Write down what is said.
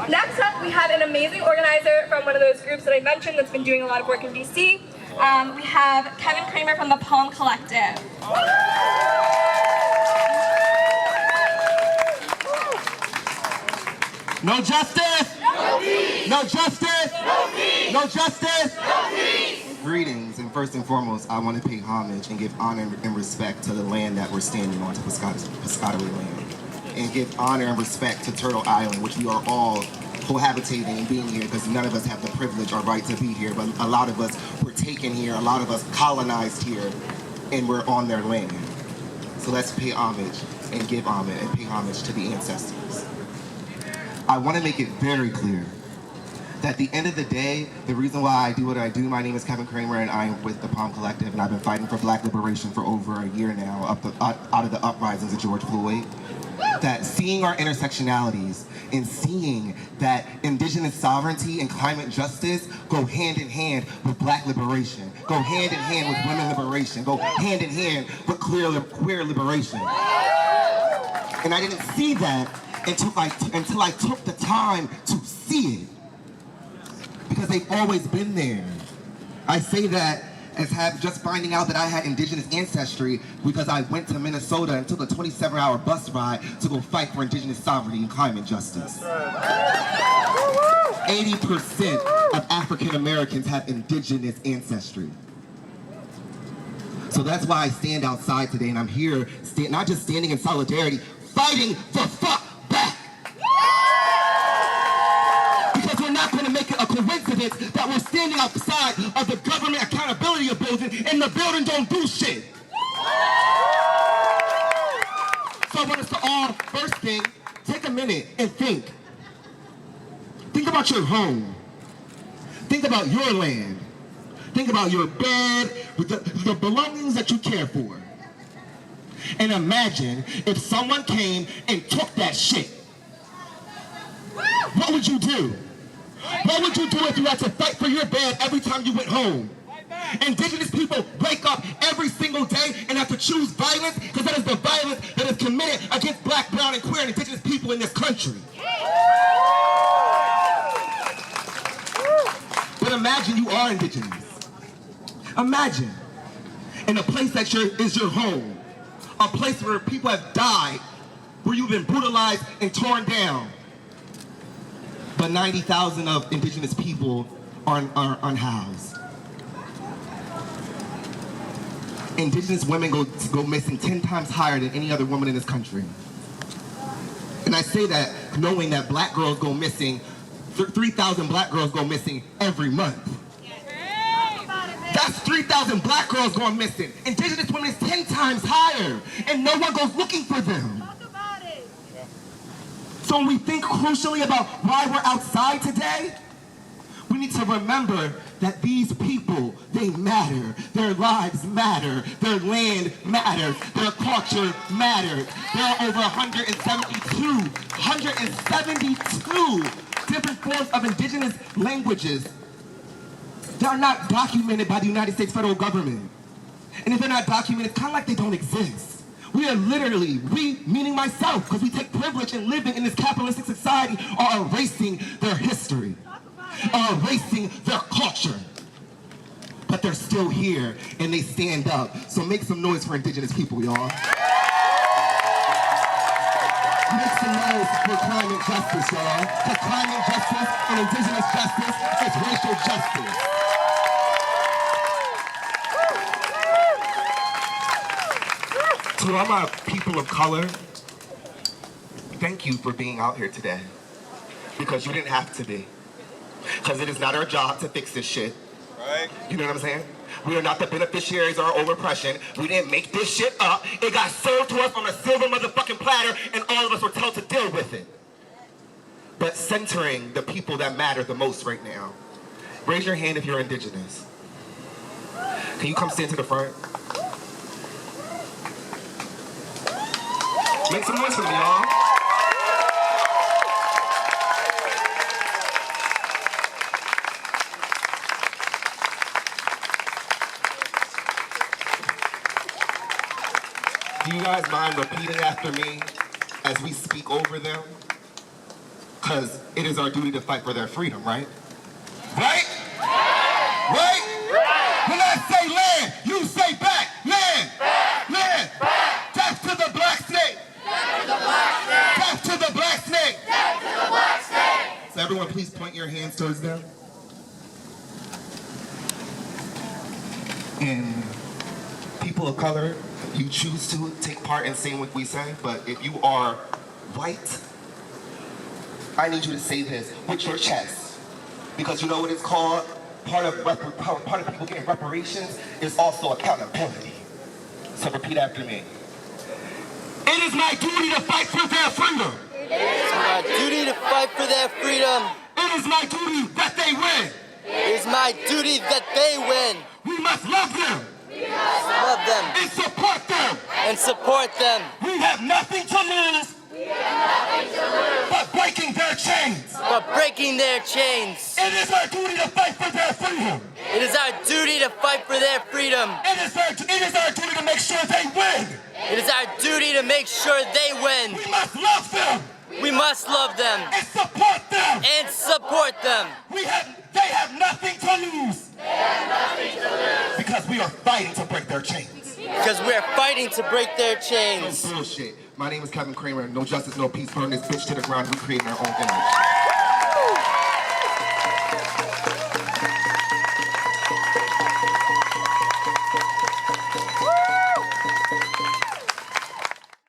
Next up, we have an amazing organizer from one of those groups that I mentioned that's been doing a lot of work in DC. We have Kevin Kramer from the Palm Collective. No justice! No peace! No justice! No peace! No justice! No peace! Greetings, and first and foremost, I want to pay homage and give honor and respect to the land that we're standing on, to Piscataway land. And give honor and respect to Turtle Island, which we are all cohabitating and being here, because none of us have the privilege or right to be here, but a lot of us were taken here, a lot of us colonized here, and we're on their land. So let's pay homage and give homage and pay homage to the ancestors. I want to make it very clear that at the end of the day, the reason why I do what I do, my name is Kevin Kramer and I'm with the Palm Collective, and I've been fighting for Black liberation for over a year now, out of the uprisings of George Floyd. That seeing our intersectionalities and seeing that indigenous sovereignty and climate justice go hand in hand with Black liberation, go hand in hand with women liberation, go hand in hand with queer liberation. And I didn't see that until I took the time to see it. Because they've always been there. I say that as just finding out that I had indigenous ancestry because I went to Minnesota and took a 27-hour bus ride to go fight for indigenous sovereignty and climate justice. 80% of African Americans have indigenous ancestry. So that's why I stand outside today, and I'm here, not just standing in solidarity, fighting the fuck back. Because we're not going to make it a coincidence that we're standing outside of the government accountability building and the building don't do shit. So I want us to all, first thing, take a minute and think. Think about your home. Think about your land. Think about your bed, the belongings that you care for. And imagine if someone came and took that shit. What would you do? What would you do if you had to fight for your bed every time you went home? Indigenous people wake up every single day and have to choose violence because that is the violence that is committed against Black, brown, and queer and indigenous people in this country. But imagine you are indigenous. Imagine in a place that is your home, a place where people have died, where you've been brutalized and torn down. But 90,000 of indigenous people are unhoused. Indigenous women go missing 10 times higher than any other woman in this country. And I say that knowing that Black girls go missing, 3,000 Black girls go missing every month. That's 3,000 Black girls going missing. Indigenous women is 10 times higher, and no one goes looking for them. So when we think crucially about why we're outside today, we need to remember that these people, they matter. Their lives matter. Their land matters. Their culture matters. There are over 172 different forms of indigenous languages that are not documented by the United States federal government. And if they're not documented, it's kind of like they don't exist. We are literally, we, meaning myself, because we take privilege in living in this capitalistic society, are erasing their history, are erasing their culture. But they're still here, and they stand up. So make some noise for indigenous people, y'all. Make some noise for climate justice, y'all. Because climate justice and indigenous justice is racial justice. To all my people of color, thank you for being out here today. Because you didn't have to be. Because it is not our job to fix this shit. Right? You know what I'm saying? We are not the beneficiaries of our own oppression. We didn't make this shit up. It got served to us on a silver motherfucking platter, and all of us were told to deal with it. But centering the people that matter the most right now. Raise your hand if you're indigenous. Can you come stand to the front? Make some noise for me, y'all. Do you guys mind repeating after me as we speak over them? Because it is our duty to fight for their freedom, right? Right? Right? When I say land, you say back. Land. Land. Death to the black snake. Death to the black snake. So everyone please point your hands towards them. And people of color, you choose to take part in saying what we say, but if you are white, I need you to say this with your chest. Because you know what it's called? Part of people getting reparations is also accountability. So repeat after me. It is my duty to fight for their freedom. It is my duty to fight for their freedom. It is my duty that they win. It is my duty that they win. We must love them. Love them And support them. and support them. We have nothing to lose. But breaking their chains. But breaking their chains. It is our duty to fight for their freedom. It is our duty to fight for their freedom. It is our duty to make sure they win. It is our duty to make sure they win. We must love them We must love them and support them. and support them. They have nothing to lose. Because we are fighting to break their chains. Because we are fighting to break their chains. Bullshit. My name is Kevin Kramer. No justice, no peace. Burn this bitch to the ground. We creating our own image.